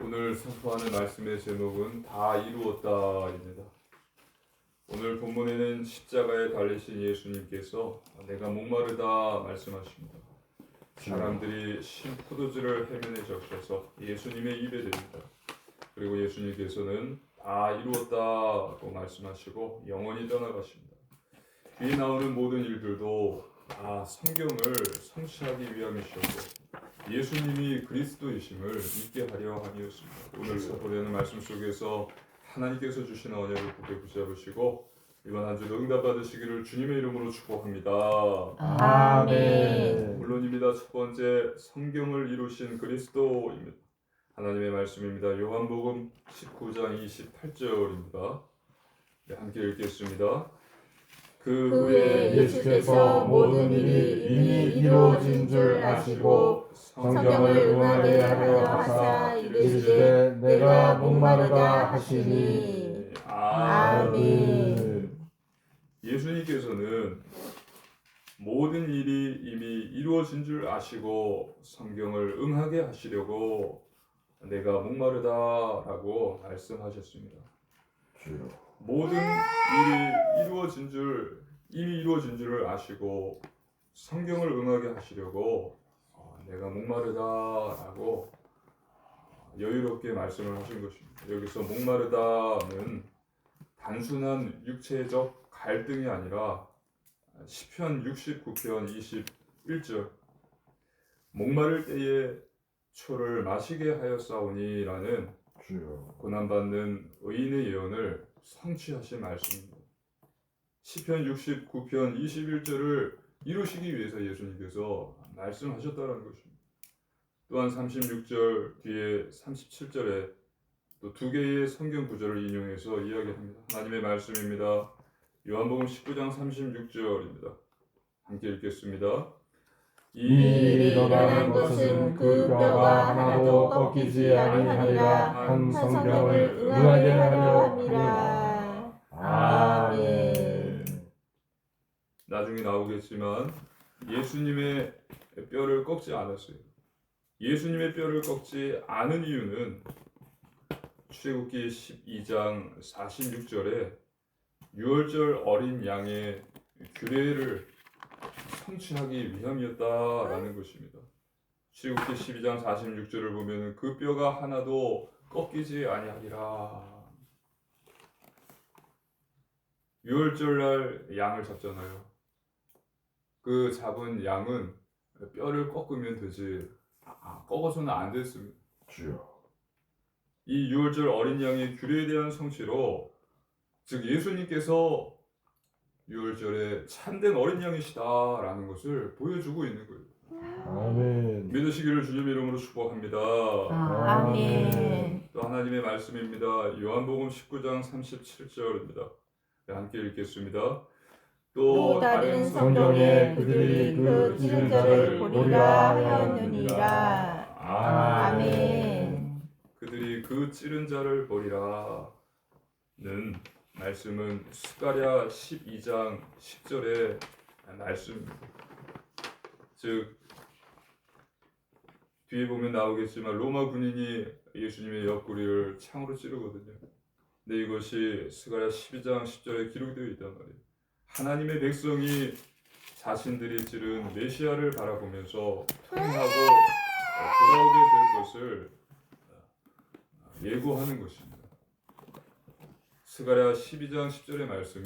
오늘 선포하는 말씀의 제목은 다 이루었다입니다. 오늘 본문에는 십자가에 달리신 예수님께서 내가 목마르다 말씀하십니다. 사람들이 신 포도주를 해면에 적셔서 예수님의 입에 댑니다. 그리고 예수님께서는 다 이루었다고 말씀하시고 영원히 떠나가십니다. 뒤에 나오는 모든 일들도 다 성경을 성취하기 위함이셨고 예수님이 그리스도이심을 믿게 하려 함이었습니다. 오늘 선포되는 말씀 속에서 하나님께서 주신 언약을 굳게 붙잡으시고 이번 한 주도 응답 받으시기를 주님의 이름으로 축복합니다. 아멘. 물론입니다. 첫 번째, 성경을 이루신 그리스도입니다. 하나님의 말씀입니다. 요한복음 19장 28절입니다. 네, 함께 읽겠습니다. 그 후에 예수께서 모든 일이 이미 이루어진 줄 아시고 성경을 응하게 하려 하사 이르시되 내가 목마르다 하시니. 아멘. 예수님께서는 모든 일이 이미 이루어진 줄 아시고 성경을 응하게 하시려고 내가 목마르다라고 말씀하셨습니다. 모든 일이 이미 이루어진 줄을 아시고 성경을 응하게 하시려고 내가 목마르다라고 여유롭게 말씀을 하신 것입니다. 여기서 목마르다는 단순한 육체적 갈등이 아니라 시편 69편 21절 목마를 때에 초를 마시게 하였사오니라는 고난받는 의인의 예언을 성취하신 말씀입니다. 시편 69편 21절을 이루시기 위해서 예수님께서 말씀하셨다는 것입니다. 또한 36절 뒤에 37절에 또 두 개의 성경 구절을 인용해서 이야기합니다. 하나님의 말씀입니다. 요한복음 19장 36절입니다. 함께 읽겠습니다. 이 일이 일어나는 것은 그 뼈가 하나도 꺾이지 아니하리라 한 성경을 응하게 하려 함이라. 아멘. 나중에 나오겠지만 예수님의 뼈를 꺾지 않았어요. 예수님의 뼈를 꺾지 않은 이유는 출애굽기 12장 46절에 유월절 어린 양의 규례를 성취하기 위함이었다라는 것입니다. 출애굽기 12장 46절을 보면 그 뼈가 하나도 꺾이지 아니하리라. 유월절날 양을 잡잖아요. 그 잡은 양은 뼈를 꺾으면 되지 꺾어서는 안 됐습니다. 이 유월절 어린 양의 규례에 대한 성취로 즉 예수님께서 유월절에 참된 어린 양이시다라는 것을 보여주고 있는 거예요. 아멘. 믿으시기를 주님의 이름으로 축복합니다. 아멘. 또 하나님의 말씀입니다. 요한복음 19장 37절입니다. 함께 읽겠습니다. 또 다른 성경에 그들이 그 찌른 자를 보리라 하였느니라. 아멘. 그들이 그 찌른 자를 보리라는 말씀은 스가랴 12장 10절의 말씀입니다. 즉 뒤에 보면 나오겠지만 로마 군인이 예수님의 옆구리를 창으로 찌르거든요. 근데 이것이 스가랴 12장 10절에 기록되어 있단 말이에요. 하나님의 백성이 자신들이 찌른 메시아를 바라보면서 통하고 돌아오게 될 것을 예고하는 것입니다. 스가랴 12장 10절의 말씀이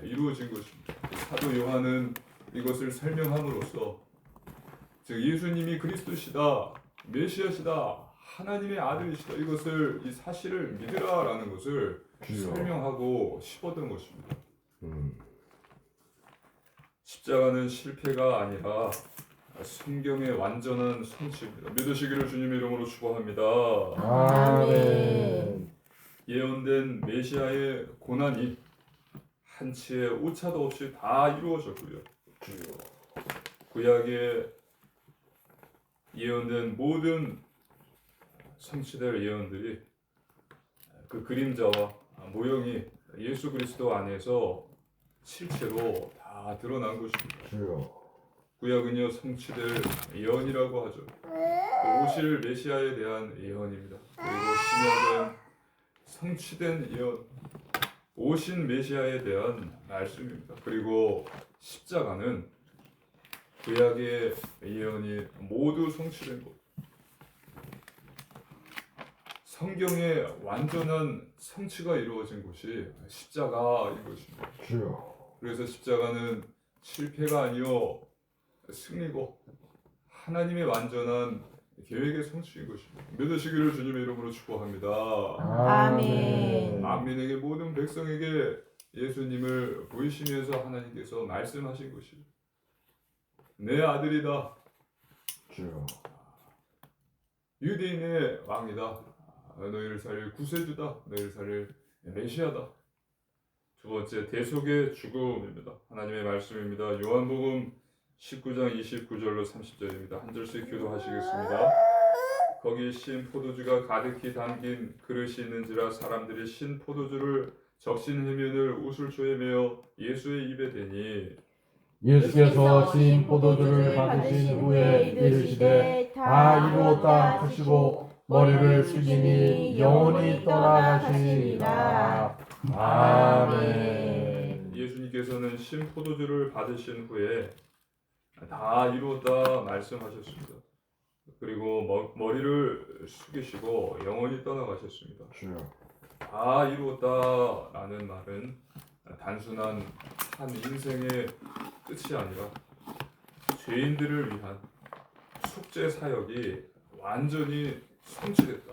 이루어진 것입니다. 사도 요한은 이것을 설명함으로써 즉 예수님이 그리스도시다, 메시아시다, 하나님의 아들이시다 이것을 이 사실을 믿으라라는 것을 설명하고 싶었던 것입니다. 십자가는 실패가 아니라 성경의 완전한 성취입니다. 믿으시기를 주님의 이름으로 축복합니다. 아멘. 예언된 메시아의 고난이 한치의 오차도 없이 다 이루어졌고요. 구약에 예언된 모든 성취될 예언들이 그 그림자와 모형이 예수 그리스도 안에서 실체로 다 드러난 것입니다. 구약은요 성취될 예언이라고 하죠. 오실 메시아에 대한 예언입니다. 그리고 신약은 성취된 예언, 오신 메시아에 대한 말씀입니다. 그리고 십자가는 구약의 예언이 모두 성취된 것. 성경의 완전한 성취가 이루어진 곳이 십자가인 것입니다. 주여. 그래서 십자가는 실패가 아니요 승리고 하나님의 완전한 계획의 성취인 것입니다. 믿으시기를 주님의 이름으로 축복합니다. 아멘. 만민에게 모든 백성에게 예수님을 보이시면서 하나님께서 말씀하신 것이 내 아들이다. 주여. 유대인의 왕이다. 너희를 살릴 구세주다. 너희를 살릴 메시아다. 두 번째 대속의 죽음입니다. 하나님의 말씀입니다. 요한복음 19장 29절로 30절입니다. 한 절씩 교도하시겠습니다. 거기 신 포도주가 가득히 담긴 그릇이 있는지라 사람들이 신 포도주를 적신 해면을 우슬초에 메어 예수의 입에 대니 예수께서 신 포도주를 받으신 후에 이르시되 다 이루었다 하시고 머리를 숙이니 영혼이 떠나가시니라. 아멘. 예수님께서는 신 포도주를 받으신 후에 다 이루었다 말씀하셨습니다. 그리고 머리를 숙이시고 영원히 떠나가셨습니다. 주여. 다 이루었다라는 말은 단순한 한 인생의 끝이 아니라 죄인들을 위한 속죄 사역이 완전히 성취됐다.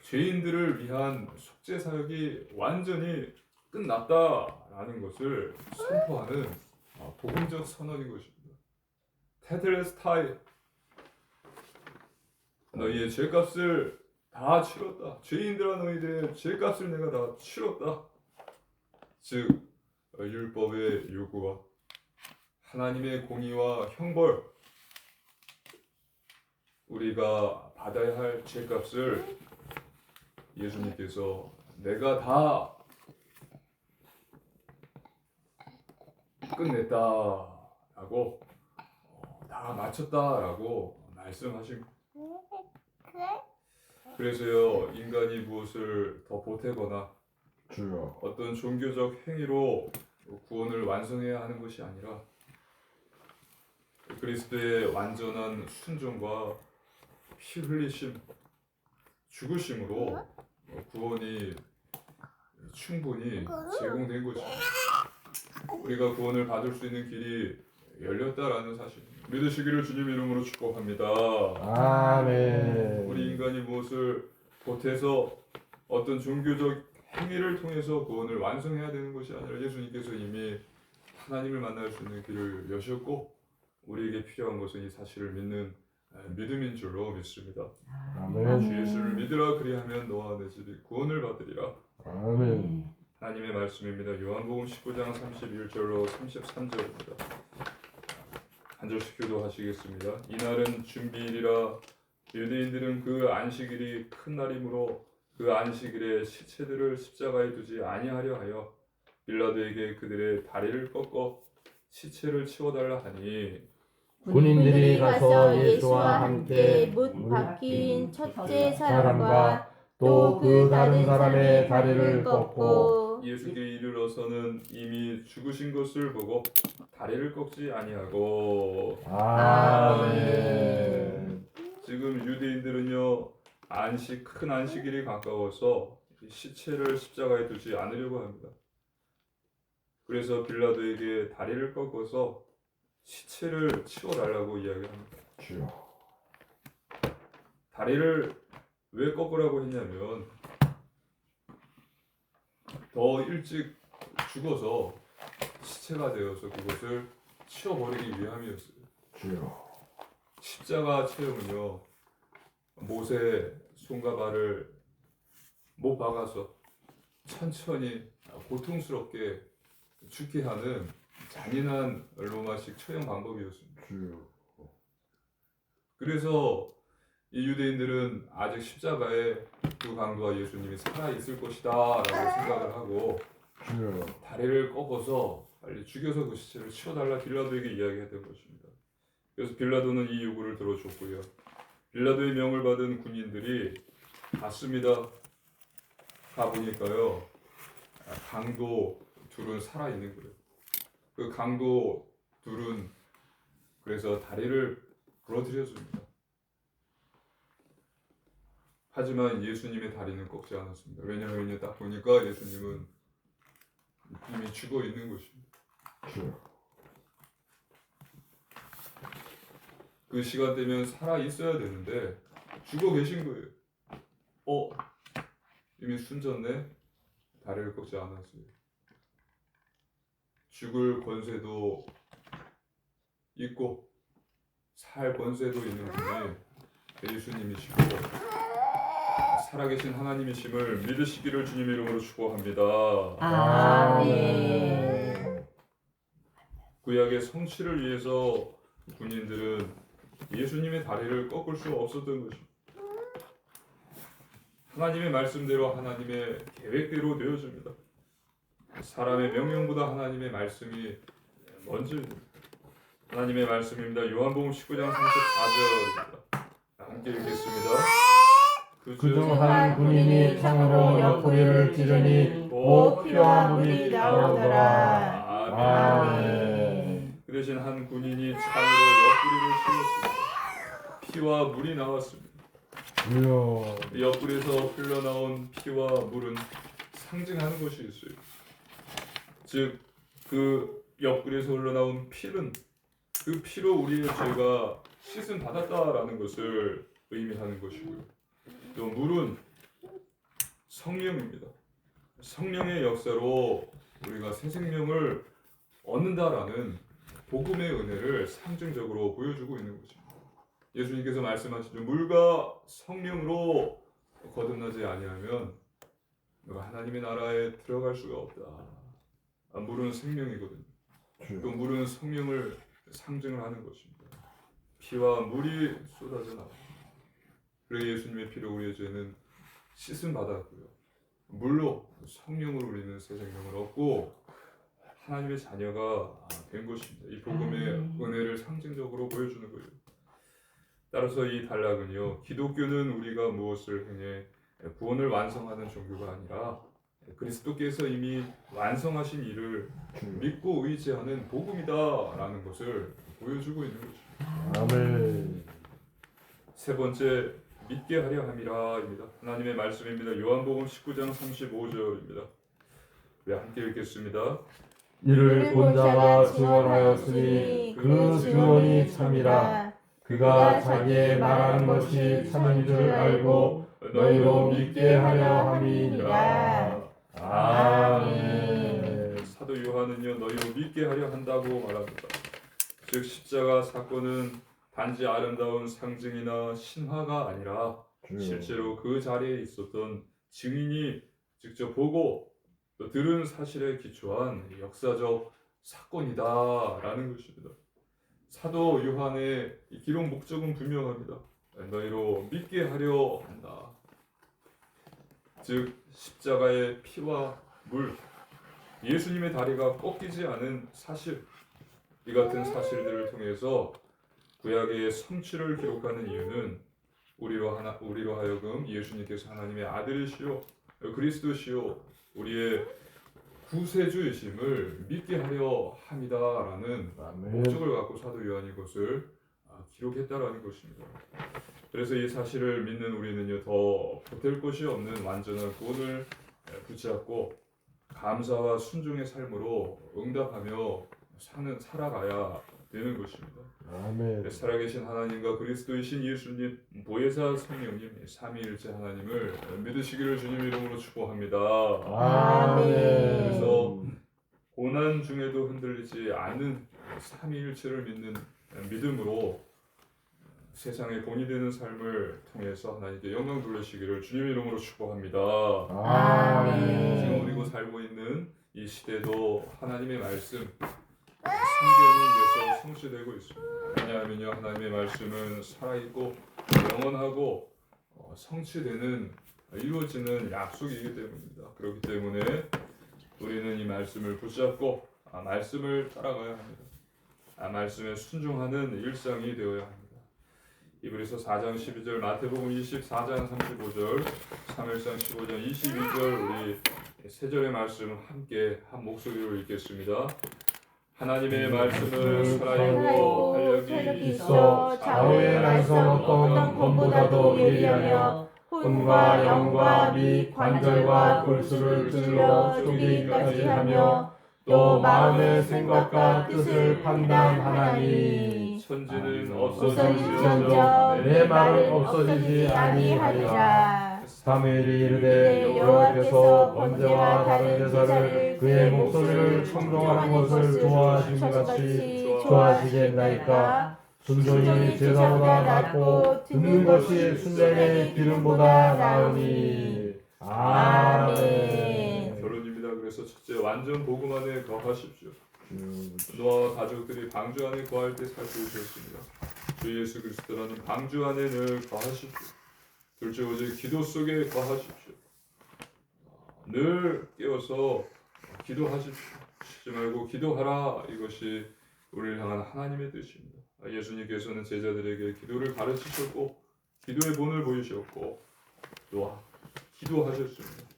죄인들을 위한 속죄 사역이 완전히 끝났다라는 것을 선포하는 복음적 선언인 것입니다. 테텔레스타이, 너희의 죄값을 다 치렀다. 죄인들아 너희들의 죄값을 내가 다 치렀다. 즉 율법의 요구와 하나님의 공의와 형벌, 우리가 받아야 할 죄값을 예수님께서 내가 다 끝냈다라고 다 마쳤다라고 말씀하신. 그래서요 인간이 무엇을 더 보태거나 주여. 어떤 종교적 행위로 구원을 완성해야 하는 것이 아니라 그리스도의 완전한 순종과 피 흘리심, 죽으심으로 구원이 충분히 제공된 것입니다. 우리가 구원을 받을 수 있는 길이 열렸다라는 사실, 믿으시기를 주님 이름으로 축복합니다. 아멘. 우리 인간이 무엇을 보태서 어떤 종교적 행위를 통해서 구원을 완성해야 되는 것이 아니라 예수님께서 이미 하나님을 만날 수 있는 길을 여셨고 우리에게 필요한 것은 이 사실을 믿는 믿음인 줄로 믿습니다. 아멘. 주 예수를 믿으라 그리하면 너와 내 집이 구원을 받으리라. 아멘. 하나님의 말씀입니다. 요한복음 19장 31절로 33절입니다. 한 절씩 교도하시겠습니다. 이날은 준비일이라 유대인들은 그 안식일이 큰 날이므로 그 안식일에 시체들을 십자가에 두지 아니하려 하여 빌라도에게 그들의 다리를 꺾어 시체를 치워달라 하니 군인들이 가서 예수와 함께 못 박힌 첫째 사람과 또 그 다른 사람의 다리를 꺾고 예수께 이르러서는 이미 죽으신 것을 보고 다리를 꺾지 아니하고. 아멘. 지금 유대인들은요 큰 안식일이 가까워서 시체를 십자가에 두지 않으려고 합니다. 그래서 빌라도에게 다리를 꺾어서 시체를 치워달라고 이야기합니다. 주여. 다리를 왜 꺾으라고 했냐면 더 일찍 죽어서 시체가 되어서 그것을 치워버리기 위함이었어요. 주여. 십자가 체험은요 못에 손과 발을 못 박아서 천천히 고통스럽게 죽게 하는 잔인한 로마식 처형 방법이었습니다. 주여. 그래서 이 유대인들은 아직 십자가에 그 강도와 예수님이 살아있을 것이다 라고 생각을 하고 주여. 다리를 꺾어서 빨리 죽여서 그 시체를 치워달라 빌라도에게 이야기했던 것입니다. 그래서 빌라도는 이 요구를 들어줬고요. 빌라도의 명을 받은 군인들이 갔습니다. 가보니까요, 강도 둘은 살아있는 거예요. 그 강도 둘은 그래서 다리를 부러뜨렸습니다. 하지만 예수님의 다리는 꺾지 않았습니다. 왜냐하면 딱 보니까 예수님은 이미 죽어 있는 것입니다. 그 시간대면 살아 있어야 되는데 죽어 계신 거예요. 이미 숨졌네. 다리를 꺾지 않았어요. 죽을 권세도 있고 살 권세도 있는 분이 예수님이시고 살아계신 하나님이심을 믿으시기를 주님의 이름으로 축복합니다. 아멘. 구약의 성취를 위해서 군인들은 예수님의 다리를 꺾을 수 없었던 것입니다. 하나님의 말씀대로 하나님의 계획대로 되어집니다. 사람의 명령보다 하나님의 말씀이 먼저입니다. 하나님의 말씀입니다. 요한복음 19장 34절입니다. 함께 읽겠습니다. 그중 한 군인이 창으로 옆구리를 찌르니 곧 피와 물이 나오더라. 아멘. 그 대신 한 군인이 창으로 옆구리를 찔렀습니다. 피와 물이 나왔습니다. 옆구리에서 흘러나온 피와 물은 상징하는 것이 있어요. 즉, 그 옆구리에서 흘러나온 피는 그 피로 우리의 죄가 씻음 받았다라는 것을 의미하는 것이고요. 또 물은 성령입니다. 성령의 역사로 우리가 새 생명을 얻는다라는 복음의 은혜를 상징적으로 보여주고 있는 것입니다. 예수님께서 말씀하시죠. 물과 성령으로 거듭나지 아니하면 너가 하나님의 나라에 들어갈 수가 없다. 물은 생명이거든요. 또 물은 성령을 상징을 하는 것입니다. 피와 물이 쏟아져 나옵니다. 그래서 예수님의 피로 우리의 죄는 씻음 받았고요. 물로 성령으로 우리는 새 생명을 얻고 하나님의 자녀가 된 것입니다. 이 복음의 은혜를 상징적으로 보여주는 거예요. 따라서 이 단락은요, 기독교는 우리가 무엇을 행해 구원을 완성하는 종교가 아니라 그리스도께서 이미 완성하신 일을 믿고 의지하는 복음이다라는 것을 보여주고 있는 것입니다. 아멘. 세 번째, 믿게 하려 함이라입니다. 하나님의 말씀입니다. 요한복음 19장 35절입니다. 함께 읽겠습니다. 이를 본 자가 증언하였으니 그 증언이 참이라. 그가 자기의 말하는 것이 참인 줄 알고 너희로 믿게 하려 함이니라. 아멘. 사도 요한은요, 너희로 믿게 하려 한다고 말합니다. 즉 십자가 사건은 단지 아름다운 상징이나 신화가 아니라 실제로 그 자리에 있었던 증인이 직접 보고 또 들은 사실에 기초한 역사적 사건이다라는 것입니다. 사도 요한의 이 기록 목적은 분명합니다. 너희로 믿게 하려 한다. 즉 십자가의 피와 물, 예수님의 다리가 꺾이지 않은 사실, 이 같은 사실들을 통해서 구약의 성취를 기록하는 이유는 우리로 하여금 예수님께서 하나님의 아들이시요 그리스도시요 우리의 구세주이심을 믿게 하려 함이다라는 목적을 갖고 사도 요한이 이것을 기록했다라는 것입니다. 그래서 이 사실을 믿는 우리는요, 더 보탤 것이 없는 완전한 구원을 붙잡고 감사와 순종의 삶으로 응답하며 살아가야 되는 것입니다. 아멘. 살아계신 하나님과 그리스도이신 예수님, 보혜사 성령님, 삼위일체 하나님을 믿으시기를 주님 이름으로 축복합니다. 아멘. 그래서 고난 중에도 흔들리지 않는 삼위일체를 믿는 믿음으로 세상의 본이 되는 삶을 통해서 하나님께 영광 돌리시기를 주님 이름으로 축복합니다. 아멘. 지금 우리가 살고 있는 이 시대도 하나님의 말씀 성경은 계속 성취되고 있습니다. 왜냐하면요, 하나님의 말씀은 살아있고 영원하고 성취되는 이루어지는 약속이기 때문입니다. 그렇기 때문에 우리는 이 말씀을 붙잡고 말씀을 따라가야 합니다. 말씀에 순종하는 일상이 되어야 합니다. 이브리서 4장 12절, 마태복음 24장 35절, 사무엘상 15장 22절 우리 세 절의 말씀 함께 한 목소리로 읽겠습니다. 하나님의 말씀은 살아있고 활력이 있어 좌우의 말씀 어떤 검보다도 예리하며 혼과 영과 및 관절과 골수를 찔러 쪼개기까지 하며 또 마음의 생각과 뜻을 판단하나니 천지는 없어질지언정 내 말은 없어지지 아니하리라. 사무엘이 이르되 여호와께서 번제와 다른 제사를 그의 목소리를 청종하는 것을 좋아하신 같이 좋아하시겠나이까. 순종이 제사보다 낫고 듣는 것이 순전의 기름보다 나으니. 아멘. 결론입니다. 그래서 첫째, 완전 복음 안에 거하십시오. 노아와 가족들이 방주 안에 거할 때 살펴주셨습니다. 주 예수 그리스도라는 방주 안에 늘 거하십시오. 둘째, 오직 기도 속에 거하십시오. 늘 깨어서 기도하십시오. 쉬지 말고 기도하라. 이것이 우리를 향한 하나님의 뜻입니다. 예수님께서는 제자들에게 기도를 가르치셨고 기도의 본을 보이셨고 또한 기도하셨습니다.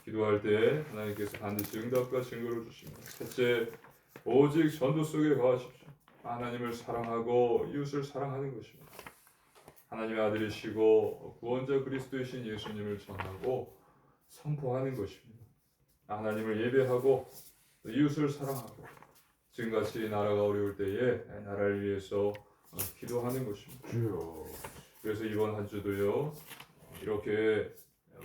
기도할 때 하나님께서 반드시 응답과 증거를 주십니다. 셋째, 오직 전도 속에 거하십시오. 하나님을 사랑하고 이웃을 사랑하는 것입니다. 하나님의 아들이시고 구원자 그리스도이신 예수님을 전하고 선포하는 것입니다. 하나님을 예배하고 이웃을 사랑하고 지금같이 나라가 어려울 때에 나라를 위해서 기도하는 것입니다. 그래서 이번 한 주도요 이렇게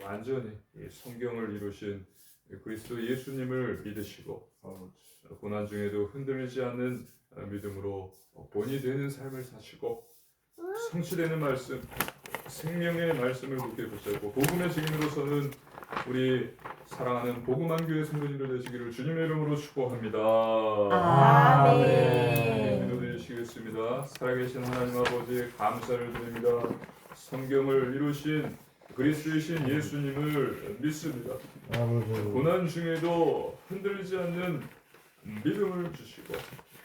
완전히 성경을 이루신 그리스도 예수님을 믿으시고 고난 중에도 흔들리지 않는 믿음으로 본이 되는 삶을 사시고 성취되는 말씀, 생명의 말씀을 굳게 붙잡고 복음의 증인으로서는 우리 사랑하는 복음한 교회 성도님들 되시기를 주님의 이름으로 축복합니다. 아멘. 기도드리시겠습니다. 살아계신 하나님 아버지 감사를 드립니다. 성경을 이루신 그리스도이신 예수님을 믿습니다. 고난 중에도 흔들리지 않는 믿음을 주시고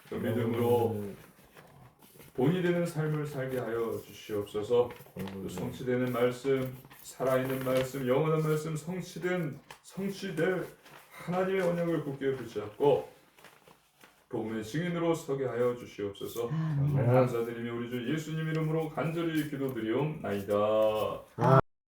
그 믿음으로 본이 되는 삶을 살게 하여 주시옵소서. 성취되는 말씀, 살아있는 말씀, 영원한 말씀, 성취될 하나님의 언약을 굳게 붙잡고 복음의 증인으로 서게 하여 주시옵소서. 감사드리며 우리 주 예수님 이름으로 간절히 기도드리옵나이다.